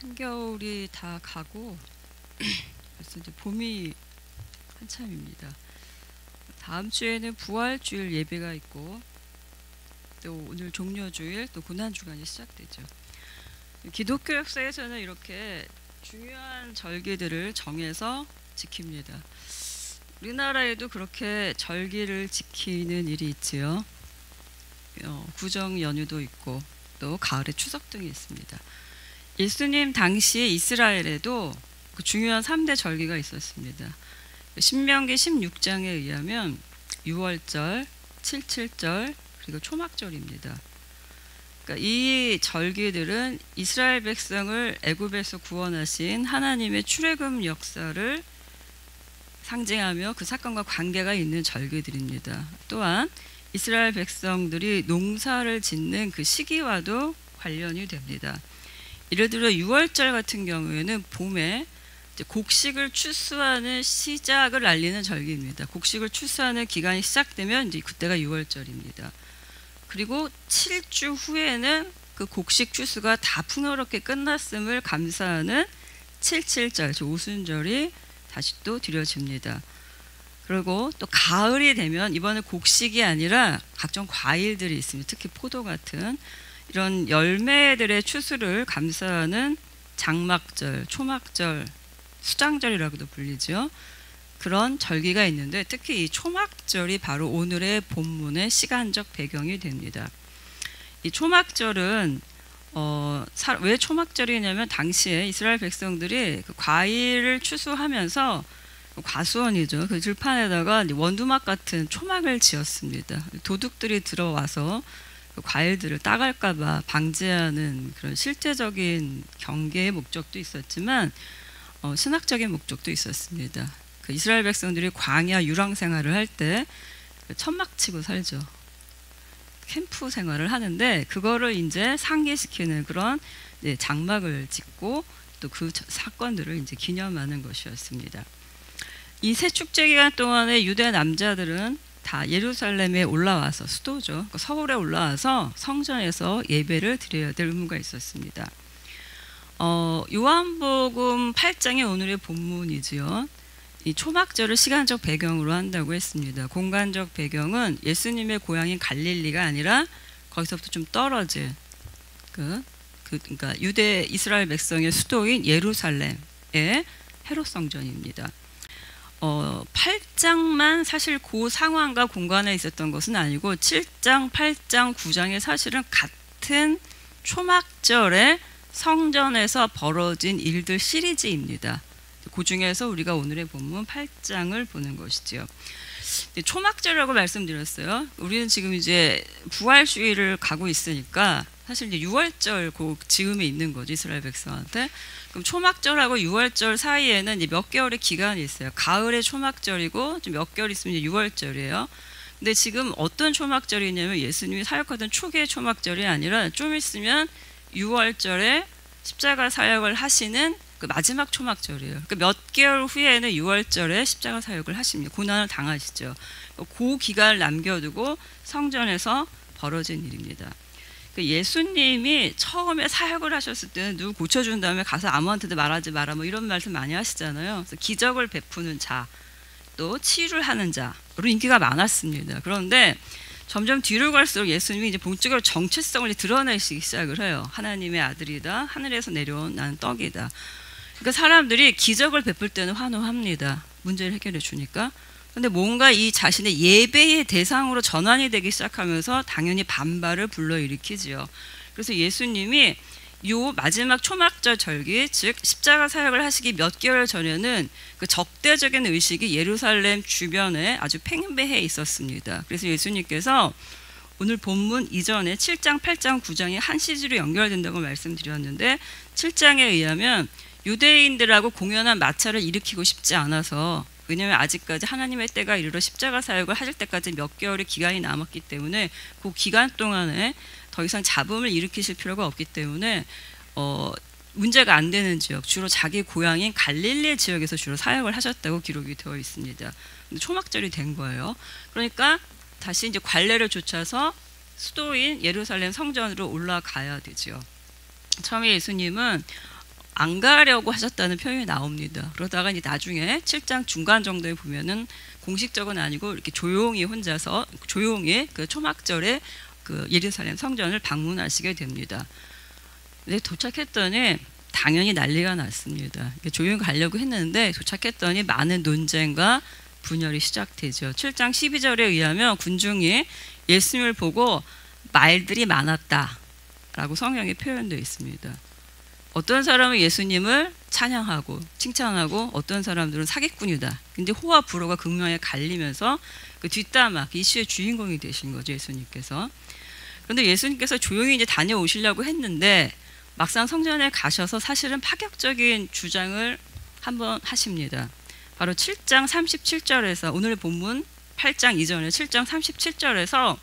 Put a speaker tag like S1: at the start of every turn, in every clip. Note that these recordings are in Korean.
S1: 한겨울이 다 가고 벌써 이제 봄이 한참입니다. 다음 주에는 부활주일 예배가 있고 또 오늘 종려주일 또 고난주간이 시작되죠. 기독교 역사에서는 이렇게 중요한 절기들을 정해서 지킵니다. 우리나라에도 그렇게 절기를 지키는 일이 있지요. 구정 연휴도 있고 또 가을에 추석 등이 있습니다. 예수님 당시에 이스라엘에도 그 중요한 3대 절기가 있었습니다. 신명기 16장에 의하면 유월절, 칠칠절 그리고 초막절입니다. 그러니까 이 절기들은 이스라엘 백성을 애굽에서 구원하신 하나님의 출애굽 역사를 상징하며 그 사건과 관계가 있는 절기들입니다. 또한 이스라엘 백성들이 농사를 짓는 그 시기와도 관련이 됩니다. 예를 들어 유월절 같은 경우에는 봄에 곡식을 추수하는 시작을 알리는 절기입니다. 곡식을 추수하는 기간이 시작되면 이제 그때가 유월절입니다. 그리고 7주 후에는 그 곡식 추수가 다 풍요롭게 끝났음을 감사하는 칠칠절, 오순절이 다시 또 드려집니다. 그리고 또 가을이 되면 이번에 곡식이 아니라 각종 과일들이 있습니다. 특히 포도 같은 이런 열매들의 추수를 감사하는 장막절, 초막절, 수장절이라고도 불리죠. 그런 절기가 있는데 특히 이 초막절이 바로 오늘의 본문의 시간적 배경이 됩니다. 이 초막절은 왜 초막절이냐면 당시에 이스라엘 백성들이 그 과일을 추수하면서 과수원이죠. 그 들판에다가 원두막 같은 초막을 지었습니다. 도둑들이 들어와서 그 과일들을 따갈까봐 방지하는 그런 실제적인 경계의 목적도 있었지만 신학적인 목적도 있었습니다. 그 이스라엘 백성들이 광야 유랑 생활을 할 때 천막 치고 살죠. 캠프 생활을 하는데 그거를 이제 상기시키는 그런 장막을 짓고 또 그 사건들을 이제 기념하는 것이었습니다. 이 세 축제 기간 동안에 유대 남자들은 다 예루살렘에 올라와서 수도죠. 서울에 올라와서 성전에서 예배를 드려야 될 의무가 있었습니다. 요한복음 8장이 오늘의 본문이지요. 이 초막절을 시간적 배경으로 한다고 했습니다. 공간적 배경은 예수님의 고향인 갈릴리가 아니라 거기서부터 좀 떨어진 그러니까 유대 이스라엘 백성의 수도인 예루살렘의 헤롯 성전입니다. 8장만 사실 그 상황과 공간에 있었던 것은 아니고 7장, 8장, 9장에 사실은 같은 초막절에 성전에서 벌어진 일들 시리즈입니다. 그 중에서 우리가 오늘의 본문 8장을 보는 것이죠. 초막절이라고 말씀드렸어요. 우리는 지금 이제 부활주의를 가고 있으니까 사실 이제 유월절 그 즈음에 있는 거죠, 이스라엘 백성한테. 그럼 초막절하고 유월절 사이에는 이제 몇 개월의 기간이 있어요. 가을에 초막절이고 좀 몇 개월 있으면 이제 유월절이에요. 근데 지금 어떤 초막절이냐면 예수님이 사역하던 초기의 초막절이 아니라 좀 있으면 유월절에 십자가 사역을 하시는 그 마지막 초막절이에요. 그 몇 개월 후에는 유월절에 십자가 사역을 하십니다. 고난을 당하시죠. 그 기간을 남겨두고 성전에서 벌어진 일입니다. 예수님이 처음에 사역을 하셨을 때는 누구 고쳐준 다음에 가서 아무한테도 말하지 마라 뭐 이런 말씀 많이 하시잖아요. 그래서 기적을 베푸는 자, 또 치유를 하는 자로 인기가 많았습니다. 그런데 점점 뒤로 갈수록 예수님이 이제 본격적으로 정체성을 드러내시기 시작을 해요. 하나님의 아들이다. 하늘에서 내려온 나는 떡이다. 그러니까 사람들이 기적을 베풀 때는 환호합니다. 문제를 해결해 주니까. 근데 뭔가 이 자신의 예배의 대상으로 전환이 되기 시작하면서 당연히 반발을 불러일으키지요. 그래서 예수님이 요 마지막 초막절 절기, 즉 십자가 사역을 하시기 몇 개월 전에는 그 적대적인 의식이 예루살렘 주변에 아주 팽배해 있었습니다. 그래서 예수님께서 오늘 본문 이전에 7장, 8장, 9장이 한 시즈로 연결된다고 말씀드렸는데 7장에 의하면 유대인들하고 공연한 마찰을 일으키고 싶지 않아서, 왜냐하면 아직까지 하나님의 때가 이르러 십자가 사역을 하실 때까지 몇 개월의 기간이 남았기 때문에 그 기간 동안에 더 이상 잡음을 일으키실 필요가 없기 때문에 문제가 안 되는 지역, 주로 자기 고향인 갈릴리 지역에서 주로 사역을 하셨다고 기록이 되어 있습니다. 초막절이 된 거예요. 그러니까 다시 이제 관례를 좇아서 수도인 예루살렘 성전으로 올라가야 되죠. 처음에 예수님은 안 가려고 하셨다는 표현이 나옵니다. 그러다가 이제 나중에 7장 중간 정도에 보면은 공식적은 아니고 이렇게 조용히 혼자서 조용히 그 초막절에 그 예루살렘 성전을 방문하시게 됩니다. 근데 도착했더니 당연히 난리가 났습니다. 조용히 가려고 했는데 도착했더니 많은 논쟁과 분열이 시작되죠. 7장 12절에 의하면 군중이 예수님을 보고 말들이 많았다라고 성경에 표현되어 있습니다. 어떤 사람은 예수님을 찬양하고 칭찬하고 어떤 사람들은 사기꾼이다. 근데 호와 불호가 극명하게 갈리면서 그 뒷담화, 이슈의 주인공이 되신 거죠, 예수님께서. 그런데 예수님께서 조용히 이제 다녀오시려고 했는데 막상 성전에 가셔서 사실은 파격적인 주장을 한번 하십니다. 바로 7장 37절에서 오늘의 본문 8장 이전에 7장 37절에서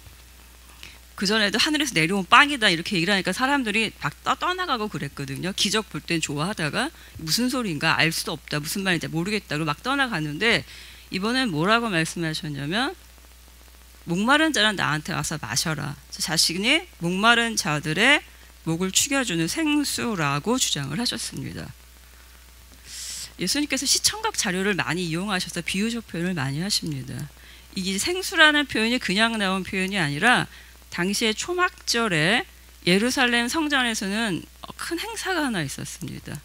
S1: 그전에도 하늘에서 내려온 빵이다 이렇게 얘기를 하니까 사람들이 막 떠나가고 그랬거든요. 기적 볼 땐 좋아하다가 무슨 소리인가 알 수도 없다, 무슨 말인지 모르겠다고 막 떠나가는데 이번엔 뭐라고 말씀하셨냐면 목마른 자는 나한테 와서 마셔라. 자신이 목마른 자들의 목을 축여주는 생수라고 주장을 하셨습니다. 예수님께서 시청각 자료를 많이 이용하셔서 비유적 표현을 많이 하십니다. 이게 생수라는 표현이 그냥 나온 표현이 아니라 당시에 초막절에 예루살렘 성전에서는 큰 행사가 하나 있었습니다.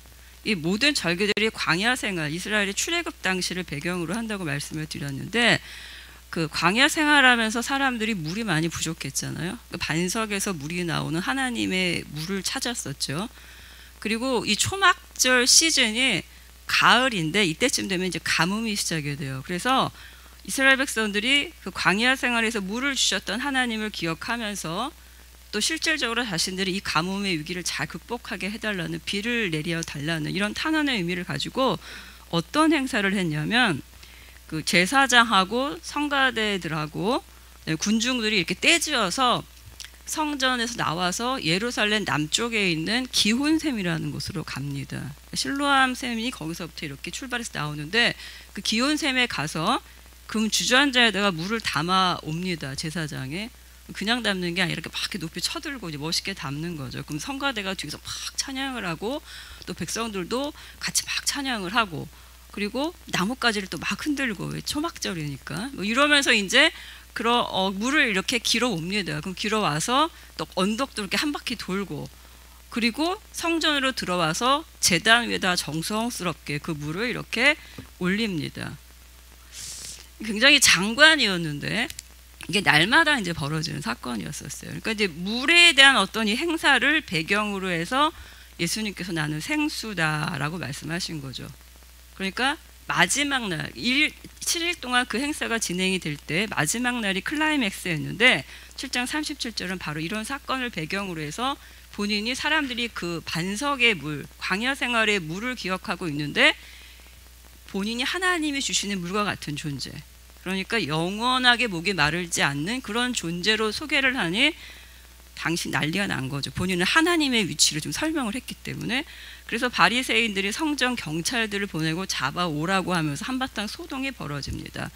S1: 이 모든 절기들이 광야 생활, 이스라엘의 출애굽 당시를 배경으로 한다고 말씀을 드렸는데 그 광야 생활하면서 사람들이 물이 많이 부족했잖아요. 그 반석에서 물이 나오는 하나님의 물을 찾았었죠. 그리고 이 초막절 시즌이 가을인데 이때쯤 되면 이제 가뭄이 시작이 돼요. 그래서 이스라엘 백성들이 그 광야 생활에서 물을 주셨던 하나님을 기억하면서 또 실질적으로 자신들이 이 가뭄의 위기를 잘 극복하게 해달라는 비를 내려 달라는 이런 탄원의 의미를 가지고 어떤 행사를 했냐면 그 제사장하고 성가대들하고 군중들이 이렇게 떼지어서 성전에서 나와서 예루살렘 남쪽에 있는 기혼샘이라는 곳으로 갑니다. 실로암 샘이 거기서부터 이렇게 출발해서 나오는데 그 기혼샘에 가서 금 주전자에다가 물을 담아 옵니다. 제사장에. 그냥 담는 게 아니라 이렇게 막 이렇게 높이 쳐들고 이제 멋있게 담는 거죠. 그럼 성가대가 뒤에서 막 찬양을 하고 또 백성들도 같이 막 찬양을 하고 그리고 나뭇가지를 또 막 흔들고 초막절이니까 뭐 이러면서 이제 물을 이렇게 길어 옵니다. 그럼 길어 와서 또 언덕도 이렇게 한 바퀴 돌고 그리고 성전으로 들어와서 제단 위에다 정성스럽게 그 물을 이렇게 올립니다. 굉장히 장관이었는데 이게 날마다 이제 벌어지는 사건이었었어요. 그러니까 이제 물에 대한 어떤 이 행사를 배경으로 해서 예수님께서 나는 생수다라고 말씀하신 거죠. 그러니까 마지막 날 7일 동안 그 행사가 진행이 될 때 마지막 날이 클라이맥스였는데 7장 37절은 바로 이런 사건을 배경으로 해서 본인이 사람들이 그 반석의 물, 광야 생활의 물을 기억하고 있는데 본인이 하나님이 주시는 물과 같은 존재, 그러니까 영원하게 목이 마르지 않는 그런 존재로 소개를 하니 당시 난리가 난 거죠. 본인은 하나님의 위치를 좀 설명을 했기 때문에. 그래서 바리새인들이 성전 경찰들을 보내고 잡아오라고 하면서 한바탕 소동이 벌어집니다.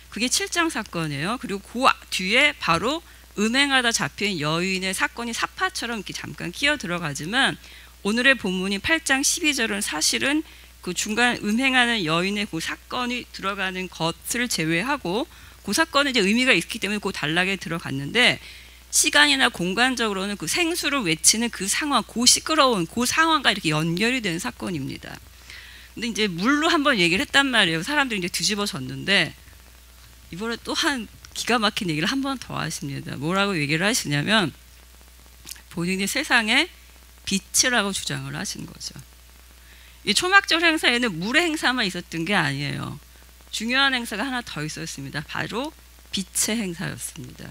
S1: 그게 7장 사건이에요. 그리고 그 뒤에 바로 음행하다 잡힌 여인의 사건이 사파처럼 이렇게 잠깐 끼어 들어가지만 오늘의 본문이 8장 12절은 사실은 그 중간 음행하는 여인의 그 사건이 들어가는 것을 제외하고 그 사건은 이제 의미가 있기 때문에 그 단락에 들어갔는데 시간이나 공간적으로는 그 생수를 외치는 그 상황, 그 시끄러운 그 상황과 이렇게 연결이 되는 사건입니다. 근데 이제 물로 한번 얘기를 했단 말이에요. 사람들이 이제 뒤집어졌는데 이번에 또 한 기가 막힌 얘기를 한 번 더 하십니다. 뭐라고 얘기를 하시냐면 본인이 세상의 빛이라고 주장을 하신 거죠. 이 초막절 행사에는 물의 행사만 있었던 게 아니에요. 중요한 행사가 하나 더 있었습니다. 바로 빛의 행사였습니다.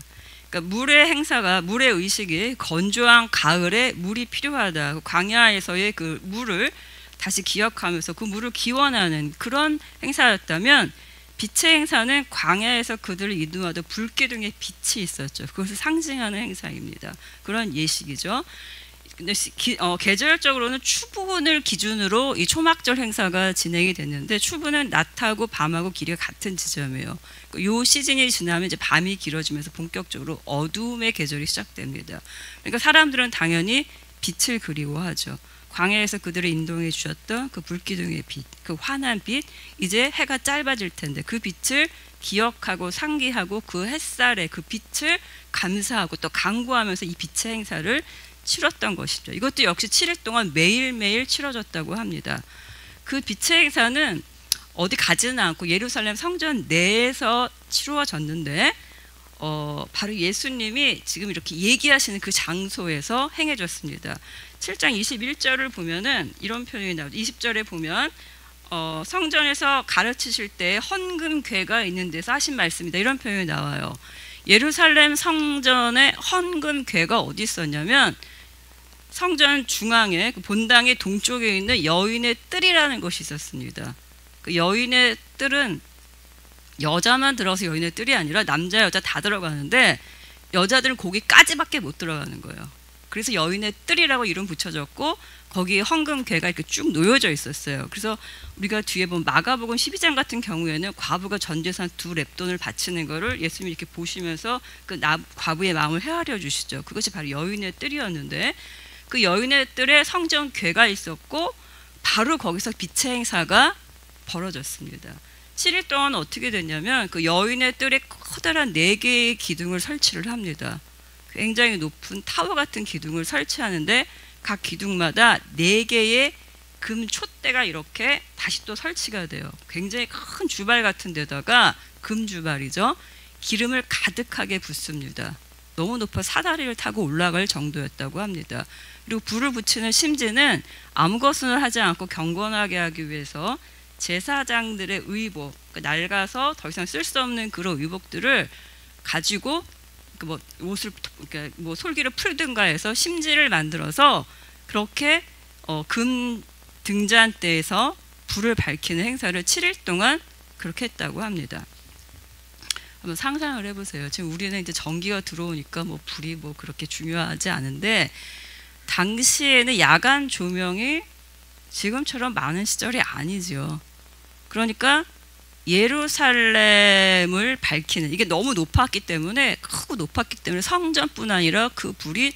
S1: 그러니까 물의 의식이 건조한 가을에 물이 필요하다. 광야에서의 그 물을 다시 기억하면서 그 물을 기원하는 그런 행사였다면 빛의 행사는 광야에서 그들을 인도하던 불기둥의 빛이 있었죠. 그것을 상징하는 행사입니다. 그런 예식이죠. 근데 계절적으로는 추분을 기준으로 이 초막절 행사가 진행이 됐는데 추분은 낮하고 밤하고 길이가 같은 지점이에요. 이 시즌이 지나면 이제 밤이 길어지면서 본격적으로 어두움의 계절이 시작됩니다. 그러니까 사람들은 당연히 빛을 그리워하죠. 광야에서 그들을 인도해 주셨던 그 불기둥의 빛, 그 환한 빛, 이제 해가 짧아질 텐데 그 빛을 기억하고 상기하고 그 햇살의 그 빛을 감사하고 또 간구하면서 이 빛의 행사를 치렀던 것이죠. 이것도 역시 7일 동안 매일매일 치러졌다고 합니다. 그 빛의 행사는 어디 가지는 않고 예루살렘 성전 내에서 치루어졌는데 바로 예수님이 지금 이렇게 얘기하시는 그 장소에서 행해졌습니다. 7장 21절을 보면은 이런 표현이 나오죠. 20절에 보면 성전에서 가르치실 때 헌금궤가 있는 데서 하신 말씀이다. 이런 표현이 나와요. 예루살렘 성전에 헌금궤가 어디 있었냐면 성전 중앙에 그 본당의 동쪽에 있는 여인의 뜰이라는 것이 있었습니다. 그 여인의 뜰은 여자만 들어서 여인의 뜰이 아니라 남자 여자 다 들어가는데 여자들은 거기까지밖에 못 들어가는 거예요. 그래서 여인의 뜰이라고 이름 붙여졌고 거기에 헌금궤가 이렇게 쭉 놓여져 있었어요. 그래서 우리가 뒤에 보면 마가복음 12장 같은 경우에는 과부가 전 재산 2렙돈을 바치는 거를 예수님이 이렇게 보시면서 그 과부의 마음을 헤아려 주시죠. 그것이 바로 여인의 뜰이었는데 그 여인의 뜰에 성전궤가 있었고 바로 거기서 빛의 행사가 벌어졌습니다. 7일 동안 어떻게 됐냐면 그 여인의 뜰에 커다란 4개의 기둥을 설치를 합니다. 굉장히 높은 타워 같은 기둥을 설치하는데 각 기둥마다 4개의 금 촛대가 이렇게 다시 또 설치가 돼요. 굉장히 큰 주발 같은 데다가 금 주발이죠. 기름을 가득하게 붓습니다. 너무 높아 사다리를 타고 올라갈 정도였다고 합니다. 그리고 불을 붙이는 심지는 아무것을 하지 않고 경건하게 하기 위해서 제사장들의 의복, 낡아서 더 이상 쓸 수 없는 그런 의복들을 가지고 옷을 솔기를 풀든가 해서 심지를 만들어서 그렇게 금 등잔대에서 불을 밝히는 행사를 7일 동안 그렇게 했다고 합니다. 한번 상상을 해보세요. 지금 우리는 이제 전기가 들어오니까 불이 그렇게 중요하지 않은데 당시에는 야간 조명이 지금처럼 많은 시절이 아니죠. 그러니까 예루살렘을 밝히는 이게 너무 높았기 때문에 크고 높았기 때문에 성전뿐 아니라 그 불이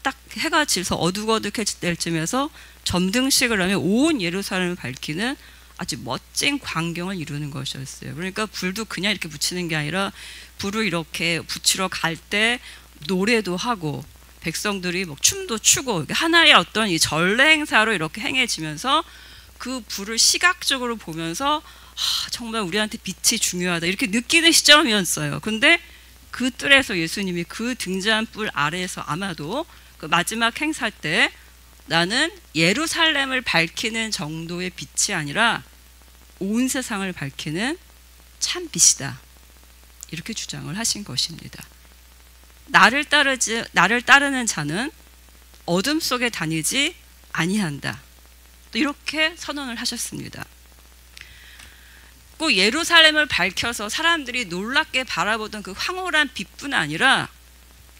S1: 딱 해가 질서 어둑어둑해질 쯤에서 점등식을 하면 온 예루살렘을 밝히는 아주 멋진 광경을 이루는 것이었어요. 그러니까 불도 그냥 이렇게 붙이는 게 아니라 불을 이렇게 붙이러 갈 때 노래도 하고 백성들이 춤도 추고 하나의 어떤 이 전례 행사로 이렇게 행해지면서 그 불을 시각적으로 보면서 정말 우리한테 빛이 중요하다 이렇게 느끼는 시점이었어요. 근데 그 뜰에서 예수님이 그 등잔불 아래에서 아마도 그 마지막 행사 때 나는 예루살렘을 밝히는 정도의 빛이 아니라 온 세상을 밝히는 참 빛이다 이렇게 주장을 하신 것입니다. 나를 따르는 자는 어둠 속에 다니지 아니한다. 또 이렇게 선언을 하셨습니다. 꼭 예루살렘을 밝혀서 사람들이 놀랍게 바라보던 그 황홀한 빛뿐 아니라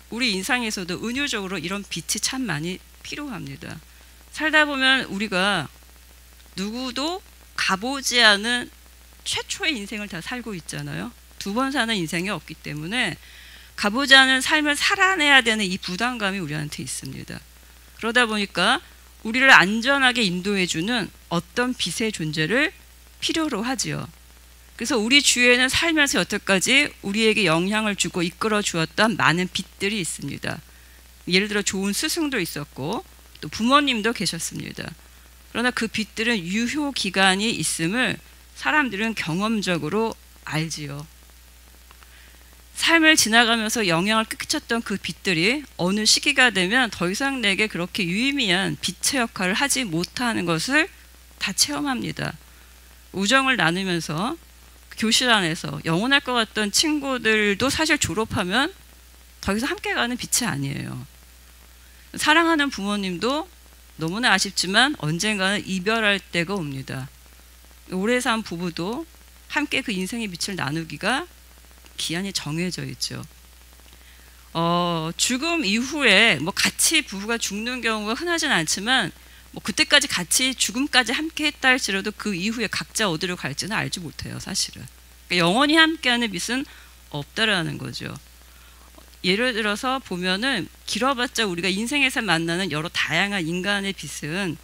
S1: 우리 인생에서도 은유적으로 이런 빛이 참 많이 필요합니다. 살다 보면 우리가 누구도 가보지 않은 최초의 인생을 다 살고 있잖아요. 2번 사는 인생이 없기 때문에 가보지 않은 삶을 살아내야 되는 이 부담감이 우리한테 있습니다. 그러다 보니까 우리를 안전하게 인도해주는 어떤 빛의 존재를 필요로 하지요. 그래서 우리 주위에는 살면서 여태까지 우리에게 영향을 주고 이끌어 주었던 많은 빛들이 있습니다. 예를 들어 좋은 스승도 있었고 또 부모님도 계셨습니다. 그러나 그 빛들은 유효 기간이 있음을 사람들은 경험적으로 알지요. 삶을 지나가면서 영향을 끼쳤던 그 빛들이 어느 시기가 되면 더 이상 내게 그렇게 유의미한 빛의 역할을 하지 못하는 것을 다 체험합니다. 우정을 나누면서 교실 안에서 영원할 것 같던 친구들도 사실 졸업하면 더 이상 함께 가는 빛이 아니에요. 사랑하는 부모님도 너무나 아쉽지만 언젠가는 이별할 때가 옵니다. 오래 산 부부도 함께 그 인생의 빛을 나누기가 기한이 정해져 있죠. 죽음 이후에 같이 부부가 죽는 경우가 흔하진 않지만 그때까지 같이 죽음까지 함께 했다 할지라도 그 이후에 각자 어디로 갈지는 알지 못해요. 사실은. 그러니까 영원히 함께하는 빛은 없다라는 거죠. 예를 들어서 보면은 길어봤자 우리가 인생에서 만나는 여러 다양한 인간의 빛은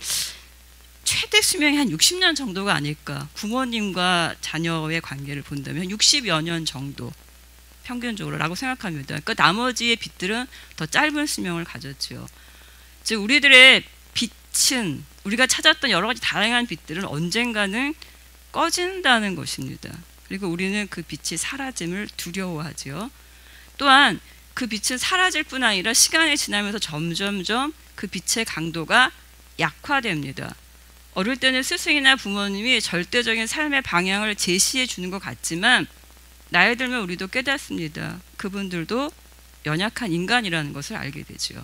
S1: 최대 수명이 한 60년 정도가 아닐까. 부모님과 자녀의 관계를 본다면 60여 년 정도 평균적으로라고 생각합니다. 그러니까 나머지의 빛들은 더 짧은 수명을 가졌죠. 즉 우리들의 빛은, 우리가 찾았던 여러 가지 다양한 빛들은 언젠가는 꺼진다는 것입니다. 그리고 우리는 그 빛이 사라짐을 두려워하죠. 또한 그 빛은 사라질 뿐 아니라 시간이 지나면서 점점점 그 빛의 강도가 약화됩니다. 어릴 때는 스승이나 부모님이 절대적인 삶의 방향을 제시해 주는 것 같지만 나이 들면 우리도 깨닫습니다. 그분들도 연약한 인간이라는 것을 알게 되죠.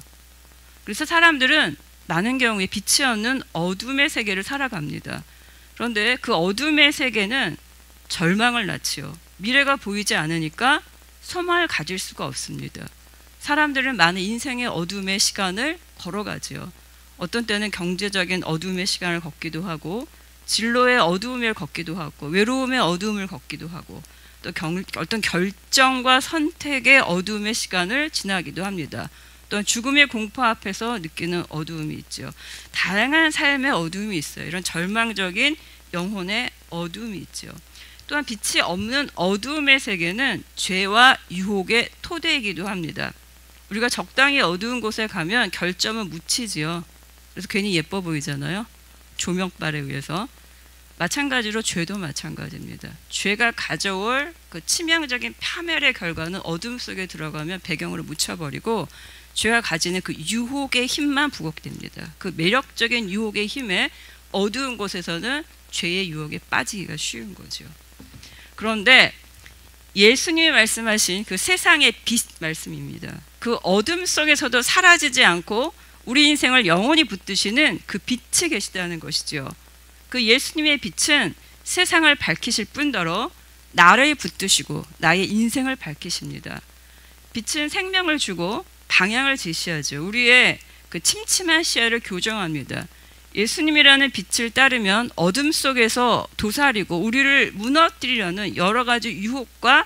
S1: 그래서 사람들은 많은 경우에 빛이 없는 어둠의 세계를 살아갑니다. 그런데 그 어둠의 세계는 절망을 낳지요. 미래가 보이지 않으니까 소망을 가질 수가 없습니다. 사람들은 많은 인생의 어둠의 시간을 걸어가지요. 어떤 때는 경제적인 어둠의 시간을 걷기도 하고 진로의 어두움을 걷기도 하고 외로움의 어두움을 걷기도 하고 또 어떤 결정과 선택의 어두움의 시간을 지나기도 합니다. 또한 죽음의 공포 앞에서 느끼는 어두움이 있죠. 다양한 삶의 어두움이 있어요. 이런 절망적인 영혼의 어두움이 있죠. 또한 빛이 없는 어두움의 세계는 죄와 유혹의 토대이기도 합니다. 우리가 적당히 어두운 곳에 가면 결점은 묻히지요. 그래서 괜히 예뻐 보이잖아요. 조명빨에 의해서. 마찬가지로 죄도 마찬가지입니다. 죄가 가져올 그 치명적인 파멸의 결과는 어둠 속에 들어가면 배경으로 묻혀버리고 죄가 가지는 그 유혹의 힘만 부각됩니다. 그 매력적인 유혹의 힘에 어두운 곳에서는 죄의 유혹에 빠지기가 쉬운 거죠. 그런데 예수님이 말씀하신 그 세상의 빛 말씀입니다. 그 어둠 속에서도 사라지지 않고 우리 인생을 영원히 붙드시는 그 빛이 계시다는 것이죠. 그 예수님의 빛은 세상을 밝히실 뿐더러 나를 붙드시고 나의 인생을 밝히십니다. 빛은 생명을 주고 방향을 제시하죠. 우리의 그 침침한 시야를 교정합니다. 예수님이라는 빛을 따르면 어둠 속에서 도사리고 우리를 무너뜨리려는 여러 가지 유혹과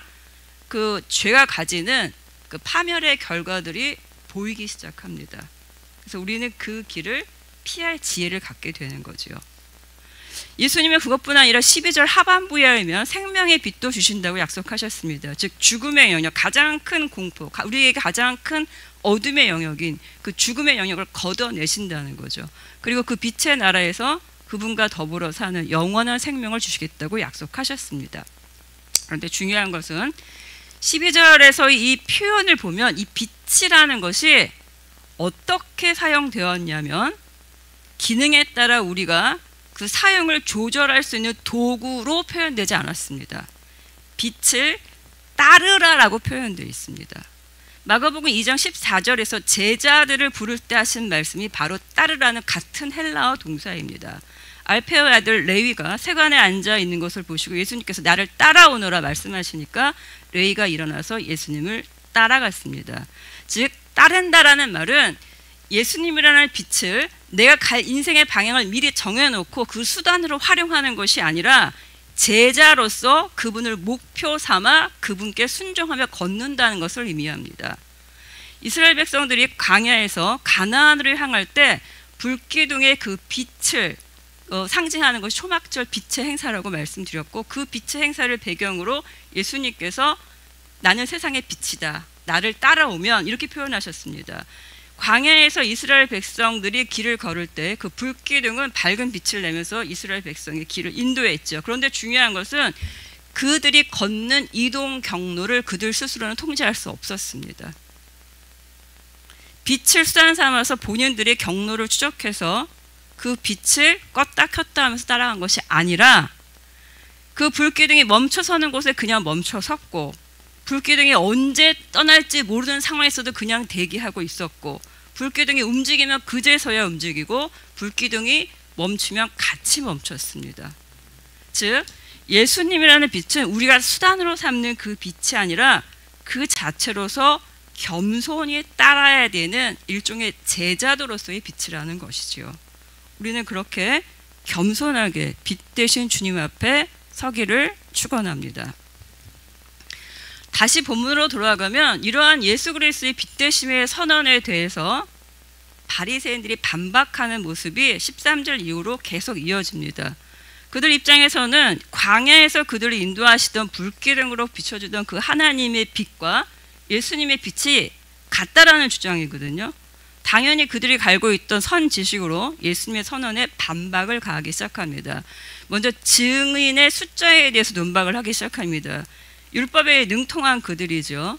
S1: 그 죄가 가지는 그 파멸의 결과들이 보이기 시작합니다. 그래서 우리는 그 길을 피할 지혜를 갖게 되는 거죠. 예수님은 그것뿐 아니라 12절 하반부에 하면 생명의 빛도 주신다고 약속하셨습니다. 즉 죽음의 영역, 가장 큰 공포, 우리에게 가장 큰 어둠의 영역인 그 죽음의 영역을 걷어내신다는 거죠. 그리고 그 빛의 나라에서 그분과 더불어 사는 영원한 생명을 주시겠다고 약속하셨습니다. 그런데 중요한 것은 12절에서 이 표현을 보면 이 빛이라는 것이 어떻게 사용되었냐면 기능에 따라 우리가 그 사용을 조절할 수 있는 도구로 표현되지 않았습니다. 빛을 따르라라고 표현되어 있습니다. 마가복음 2장 14절에서 제자들을 부를 때 하신 말씀이 바로 따르라는 같은 헬라어 동사입니다. 알페오의 아들 레위가 세관에 앉아 있는 것을 보시고 예수님께서 나를 따라오너라 말씀하시니까 레위가 일어나서 예수님을 따라갔습니다. 즉 따른다라는 말은 예수님이라는 빛을 내가 갈 인생의 방향을 미리 정해놓고 그 수단으로 활용하는 것이 아니라 제자로서 그분을 목표 삼아 그분께 순종하며 걷는다는 것을 의미합니다. 이스라엘 백성들이 광야에서 가나안으로 향할 때 불기둥의 그 빛을 상징하는 것이 초막절 빛의 행사라고 말씀드렸고 그 빛의 행사를 배경으로 예수님께서 나는 세상의 빛이다. 나를 따라오면 이렇게 표현하셨습니다. 광야에서 이스라엘 백성들이 길을 걸을 때 그 불기둥은 밝은 빛을 내면서 이스라엘 백성의 길을 인도했죠. 그런데 중요한 것은 그들이 걷는 이동 경로를 그들 스스로는 통제할 수 없었습니다. 빛을 수단 삼아서 본인들의 경로를 추적해서 그 빛을 껐다 켰다 하면서 따라간 것이 아니라 그 불기둥이 멈춰서는 곳에 그냥 멈춰 섰고 불기둥이 언제 떠날지 모르는 상황에서도 그냥 대기하고 있었고 불기둥이 움직이면 그제서야 움직이고 불기둥이 멈추면 같이 멈췄습니다. 즉 예수님이라는 빛은 우리가 수단으로 삼는 그 빛이 아니라 그 자체로서 겸손히 따라야 되는 일종의 제자도로서의 빛이라는 것이지요. 우리는 그렇게 겸손하게 빛 대신 주님 앞에 서기를 축원합니다. 다시 본문으로 돌아가면 이러한 예수 그리스도의 빛되심의 선언에 대해서 바리새인들이 반박하는 모습이 13절 이후로 계속 이어집니다. 그들 입장에서는 광야에서 그들을 인도하시던 불기둥으로 비춰주던 그 하나님의 빛과 예수님의 빛이 같다라는 주장이거든요. 당연히 그들이 갈고 있던 선 지식으로 예수님의 선언에 반박을 가하기 시작합니다. 먼저 증인의 숫자에 대해서 논박을 하기 시작합니다. 율법에 능통한 그들이죠.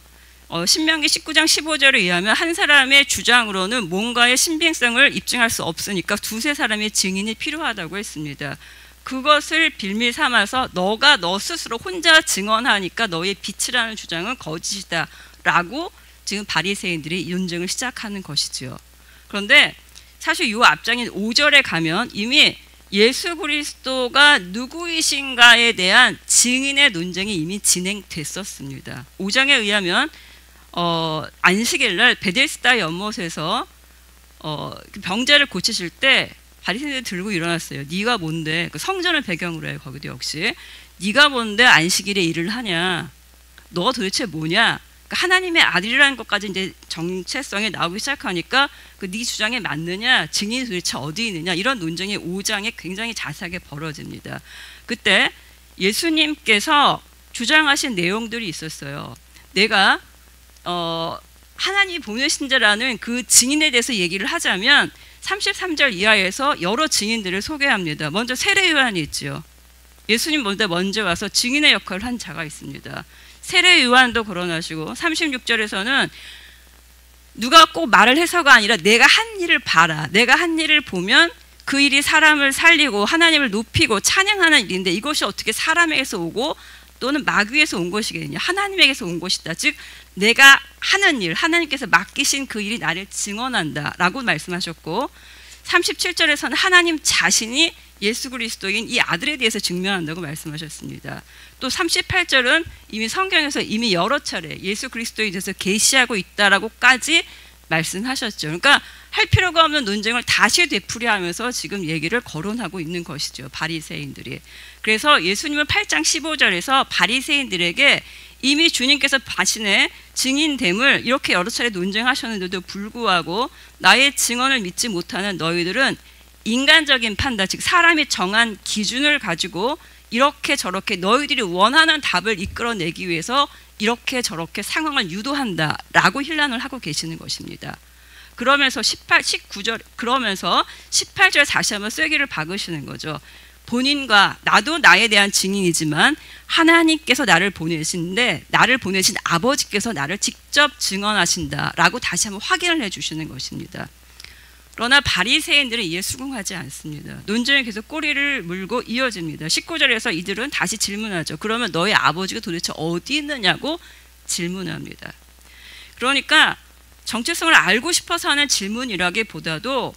S1: 신명기 19장 15절에 의하면 한 사람의 주장으로는 뭔가의 신빙성을 입증할 수 없으니까 두세 사람의 증인이 필요하다고 했습니다. 그것을 빌미 삼아서 너가 너 스스로 혼자 증언하니까 너의 빛이라는 주장은 거짓이다 라고 지금 바리새인들이 논쟁을 시작하는 것이죠. 그런데 사실 이 앞장인 5절에 가면 이미 예수 그리스도가 누구이신가에 대한 증인의 논쟁이 이미 진행됐었습니다. 5장에 의하면 안식일날 베데스다 연못에서 병자를 고치실 때 바리새인들이 들고 일어났어요. 네가 뭔데, 그 성전을 배경으로 해요. 거기도 역시 네가 뭔데 안식일에 일을 하냐, 너 도대체 뭐냐, 그러니까 하나님의 아들이라는 것까지 이제 정체성이 나오기 시작하니까 그 네 주장에 맞느냐, 증인이 도대체 어디 있느냐, 이런 논쟁이 5장에 굉장히 자세하게 벌어집니다. 그때 예수님께서 주장하신 내용들이 있었어요. 내가 하나님이 보내신 자라는 그 증인에 대해서 얘기를 하자면 33절 이하에서 여러 증인들을 소개합니다. 먼저 세례 요한이 있죠. 예수님 먼저 와서 증인의 역할을 한 자가 있습니다. 세례 요한도 거론하시고 36절에서는 누가 꼭 말을 해서가 아니라 내가 한 일을 봐라. 내가 한 일을 보면 그 일이 사람을 살리고 하나님을 높이고 찬양하는 일인데 이것이 어떻게 사람에게서 오고 또는 마귀에서 온 것이겠느냐, 하나님에게서 온 것이다. 즉 내가 하는 일, 하나님께서 맡기신 그 일이 나를 증언한다 라고 말씀하셨고, 37절에서는 하나님 자신이 예수 그리스도인 이 아들에 대해서 증명한다고 말씀하셨습니다. 또 38절은 이미 성경에서 이미 여러 차례 예수 그리스도에 대해서 계시하고 있다라고까지 말씀하셨죠. 그러니까 할 필요가 없는 논쟁을 다시 되풀이하면서 지금 얘기를 거론하고 있는 것이죠, 바리새인들이. 그래서 예수님은 8장 15절에서 바리새인들에게 이미 주님께서 자신의 증인됨을 이렇게 여러 차례 논쟁하셨는데도 불구하고 나의 증언을 믿지 못하는 너희들은 인간적인 판단, 즉 사람이 정한 기준을 가지고 이렇게 저렇게 너희들이 원하는 답을 이끌어내기 위해서 이렇게 저렇게 상황을 유도한다라고 힐난을 하고 계시는 것입니다. 그러면서 18절 다시 한번 쐐기를 박으시는 거죠. 본인과 나도 나에 대한 증인이지만 하나님께서 나를 보내시는데 나를 보내신 아버지께서 나를 직접 증언하신다라고 다시 한번 확인을 해주시는 것입니다. 그러나 바리새인들은 이에 수긍하지 않습니다. 논쟁이 계속 꼬리를 물고 이어집니다. 19절에서 이들은 다시 질문하죠. 그러면 너희 아버지가 도대체 어디 있느냐고 질문합니다. 그러니까 정체성을 알고 싶어서 하는 질문이라기보다도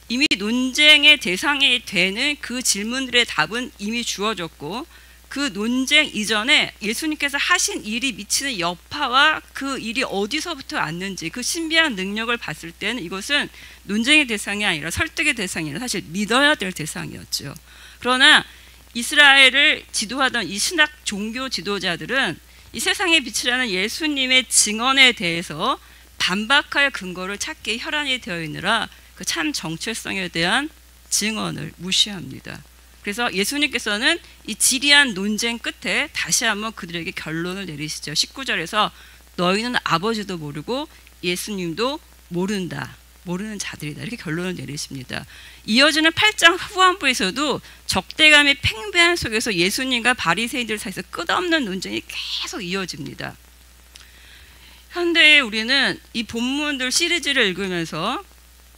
S1: 이미 논쟁의 대상이 되는 그 질문들의 답은 이미 주어졌고, 그 논쟁 이전에 예수님께서 하신 일이 미치는 여파와 그 일이 어디서부터 왔는지 그 신비한 능력을 봤을 때는 이것은 논쟁의 대상이 아니라 설득의 대상이 아니라 사실 믿어야 될 대상이었죠. 그러나 이스라엘을 지도하던 이 신학 종교 지도자들은 이 세상의 빛이라는 예수님의 증언에 대해서 반박할 근거를 찾기에 혈안이 되어 있느라 그 참 정체성에 대한 증언을 무시합니다. 그래서 예수님께서는 이 지리한 논쟁 끝에 다시 한번 그들에게 결론을 내리시죠. 19절에서 너희는 아버지도 모르고 예수님도 모른다, 모르는 자들이다, 이렇게 결론을 내리십니다. 이어지는 8장 후반부에서도 적대감이 팽배한 속에서 예수님과 바리새인들 사이에서 끝없는 논쟁이 계속 이어집니다. 현대에 우리는 이 본문들 시리즈를 읽으면서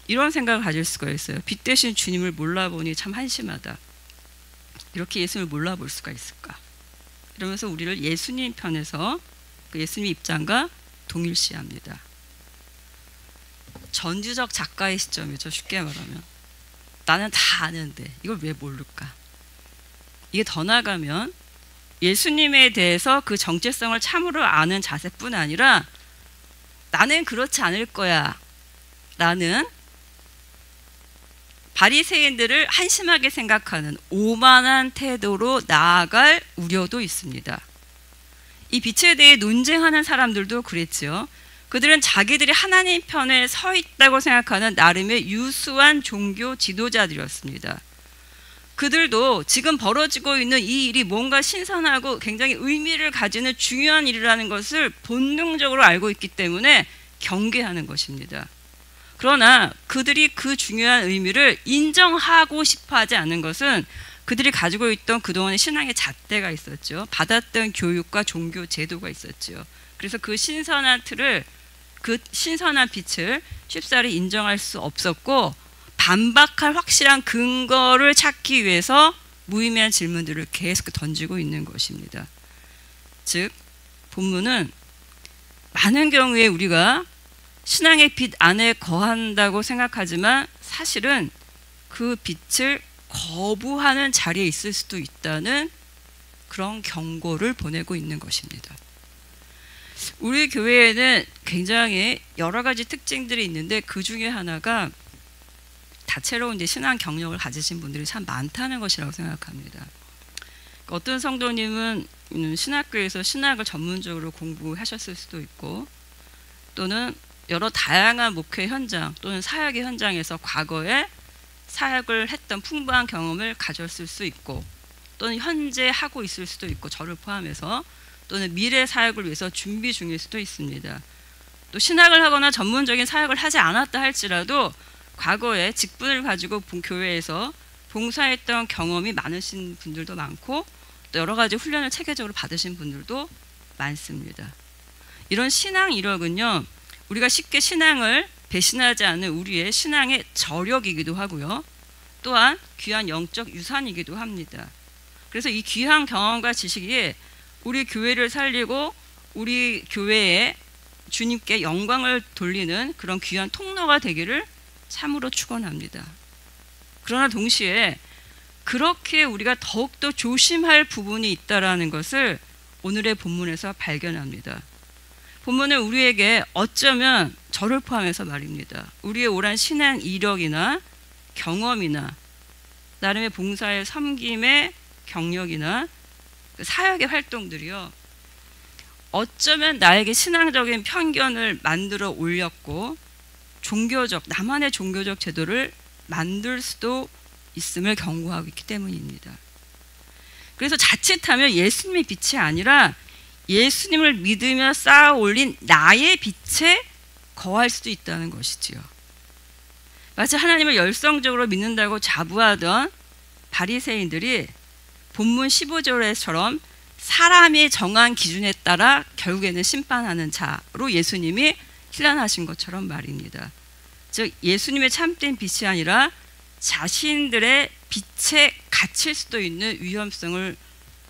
S1: 이런 생각을 가질 수가 있어요. 빛 대신 주님을 몰라보니 참 한심하다. 이렇게 예수님을 몰라볼 수가 있을까? 이러면서 우리를 예수님 편에서 그 예수님 입장과 동일시합니다. 전주적 작가의 시점이죠. 쉽게 말하면 나는 다 아는데 이걸 왜 모를까? 이게 더 나아가면 예수님에 대해서 그 정체성을 참으로 아는 자세뿐 아니라 나는 그렇지 않을 거야 라는 바리새인들을 한심하게 생각하는 오만한 태도로 나아갈 우려도 있습니다. 이 빛에 대해 논쟁하는 사람들도 그랬죠. 그들은 자기들이 하나님 편에 서 있다고 생각하는 나름의 유수한 종교 지도자들이었습니다. 그들도 지금 벌어지고 있는 이 일이 뭔가 신선하고 굉장히 의미를 가지는 중요한 일이라는 것을 본능적으로 알고 있기 때문에 경계하는 것입니다. 그러나 그들이 그 중요한 의미를 인정하고 싶어 하지 않는 것은 그들이 가지고 있던 그동안의 신앙의 잣대가 있었죠. 받았던 교육과 종교 제도가 있었죠. 그래서 그 신선한 틀을, 그 신선한 빛을 쉽사리 인정할 수 없었고, 반박할 확실한 근거를 찾기 위해서 무의미한 질문들을 계속 던지고 있는 것입니다. 즉, 본문은 많은 경우에 우리가 신앙의 빛 안에 거한다고 생각하지만 사실은 그 빛을 거부하는 자리에 있을 수도 있다는 그런 경고를 보내고 있는 것입니다. 우리 교회에는 굉장히 여러 가지 특징들이 있는데 그 중에 하나가 다채로운 이제 신앙 경력을 가지신 분들이 참 많다는 것이라고 생각합니다. 어떤 성도님은 신학교에서 신학을 전문적으로 공부하셨을 수도 있고, 또는 여러 다양한 목회 현장 또는 사역의 현장에서 과거에 사역을 했던 풍부한 경험을 가졌을 수 있고, 또는 현재 하고 있을 수도 있고, 저를 포함해서, 또는 미래 사역을 위해서 준비 중일 수도 있습니다. 또 신학을 하거나 전문적인 사역을 하지 않았다 할지라도 과거에 직분을 가지고 교회에서 봉사했던 경험이 많으신 분들도 많고, 또 여러 가지 훈련을 체계적으로 받으신 분들도 많습니다. 이런 신앙 이력은요, 우리가 쉽게 신앙을 배신하지 않는 우리의 신앙의 저력이기도 하고요, 또한 귀한 영적 유산이기도 합니다. 그래서 이 귀한 경험과 지식이 우리 교회를 살리고 우리 교회에 주님께 영광을 돌리는 그런 귀한 통로가 되기를 참으로 축원합니다. 그러나 동시에 그렇게 우리가 더욱더 조심할 부분이 있다라는 것을 오늘의 본문에서 발견합니다. 본문은 우리에게 어쩌면 저를 포함해서 말입니다, 우리의 오랜 신앙 이력이나 경험이나 나름의 봉사의 섬김의 경력이나 사역의 활동들이요, 어쩌면 나에게 신앙적인 편견을 만들어 올렸고 나만의 종교적 제도를 만들 수도 있음을 경고하고 있기 때문입니다. 그래서 자칫하면 예수님의 빛이 아니라 예수님을 믿으며 쌓아 올린 나의 빛에 거할 수도 있다는 것이지요. 마치 하나님을 열성적으로 믿는다고 자부하던 바리새인들이 본문 15절에처럼 사람이 정한 기준에 따라 결국에는 심판하는 자로 예수님이 신란하신 것처럼 말입니다. 즉 예수님의 참된 빛이 아니라 자신들의 빛에 갇힐 수도 있는 위험성을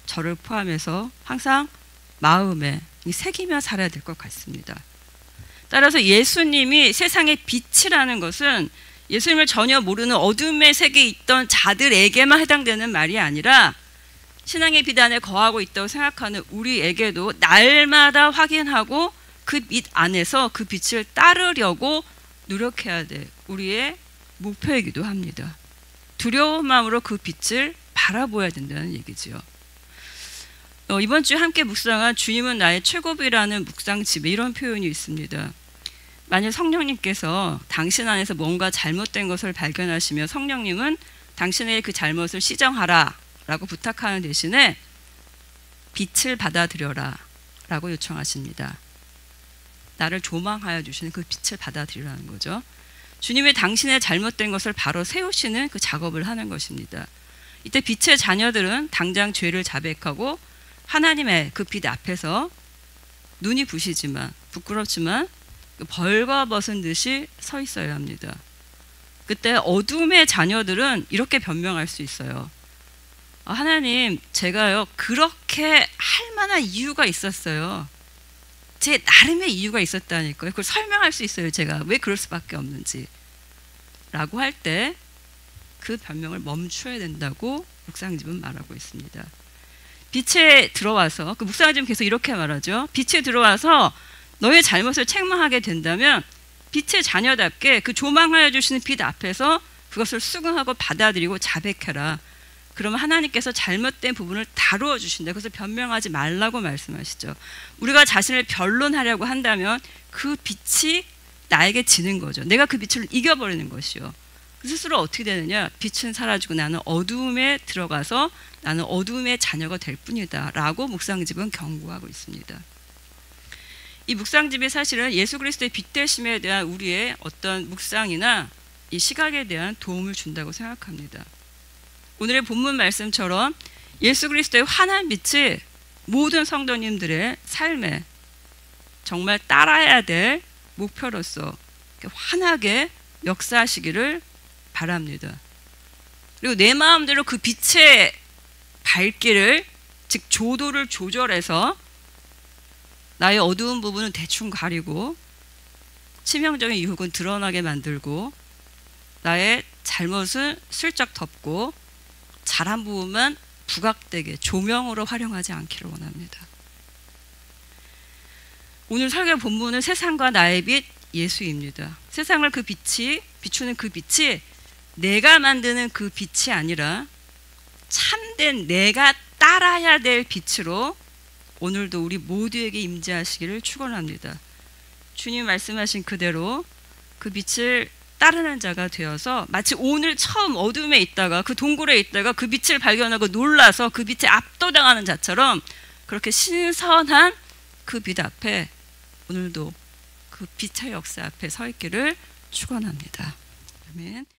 S1: 저를 포함해서 항상 마음에 새기며 살아야 될 것 같습니다. 따라서 예수님이 세상의 빛이라는 것은 예수님을 전혀 모르는 어둠의 세계에 있던 자들에게만 해당되는 말이 아니라 신앙의 빛 안에 거하고 있다고 생각하는 우리에게도 날마다 확인하고 그 빛 안에서 그 빛을 따르려고 노력해야 될 우리의 목표이기도 합니다. 두려운 마음으로 그 빛을 바라보아야 된다는 얘기지요. 이번 주에 함께 묵상한 주님은 나의 최고비라는 묵상집에 이런 표현이 있습니다. 만일 성령님께서 당신 안에서 뭔가 잘못된 것을 발견하시며 성령님은 당신의 그 잘못을 시정하라 라고 부탁하는 대신에 빛을 받아들여라 라고 요청하십니다. 나를 조망하여 주시는 그 빛을 받아들이라는 거죠. 주님이 당신의 잘못된 것을 바로 세우시는 그 작업을 하는 것입니다. 이때 빛의 자녀들은 당장 죄를 자백하고 하나님의 그 빛 앞에서 눈이 부시지만 부끄럽지만 벌거벗은 듯이 서 있어야 합니다. 그때 어둠의 자녀들은 이렇게 변명할 수 있어요. 하나님, 제가요 그렇게 할 만한 이유가 있었어요. 제 나름의 이유가 있었다니까요. 그걸 설명할 수 있어요. 제가 왜 그럴 수밖에 없는지 라고 할 때 그 변명을 멈춰야 된다고 묵상집은 말하고 있습니다. 빛에 들어와서, 그 묵상집은 계속 이렇게 말하죠. 빛에 들어와서 너의 잘못을 책망하게 된다면 빛의 자녀답게 그 조망하여 주시는 빛 앞에서 그것을 수긍하고 받아들이고 자백해라. 그러면 하나님께서 잘못된 부분을 다루어 주신다. 그래서 변명하지 말라고 말씀하시죠. 우리가 자신을 변론하려고 한다면 그 빛이 나에게 지는 거죠. 내가 그 빛을 이겨버리는 것이요. 스스로 어떻게 되느냐? 빛은 사라지고 나는 어두움에 들어가서 나는 어두움의 자녀가 될 뿐이다 라고 묵상집은 경고하고 있습니다. 이 묵상집이 사실은 예수 그리스도의 빛 되심에 대한 우리의 어떤 묵상이나 이 시각에 대한 도움을 준다고 생각합니다. 오늘의 본문 말씀처럼 예수 그리스도의 환한 빛이 모든 성도님들의 삶에 정말 따라야 될 목표로서 환하게 역사하시기를 바랍니다. 그리고 내 마음대로 그 빛의 밝기를, 즉 조도를 조절해서 나의 어두운 부분은 대충 가리고 치명적인 유혹은 드러나게 만들고 나의 잘못은 슬쩍 덮고 잘한 부분만 부각되게 조명으로 활용하지 않기를 원합니다. 오늘 설교 본문은 세상과 나의 빛 예수입니다. 세상을 그 빛이 비추는 그 빛이 내가 만드는 그 빛이 아니라 참된 내가 따라야 될 빛으로 오늘도 우리 모두에게 임재하시기를 축원합니다. 주님 말씀하신 그대로 그 빛을 따르는 자가 되어서 마치 오늘 처음 어둠에 있다가 그 동굴에 있다가 그 빛을 발견하고 놀라서 그 빛에 압도당하는 자처럼 그렇게 신선한 그 빛 앞에 오늘도 그 빛의 역사 앞에 서 있기를 축원합니다. 아멘.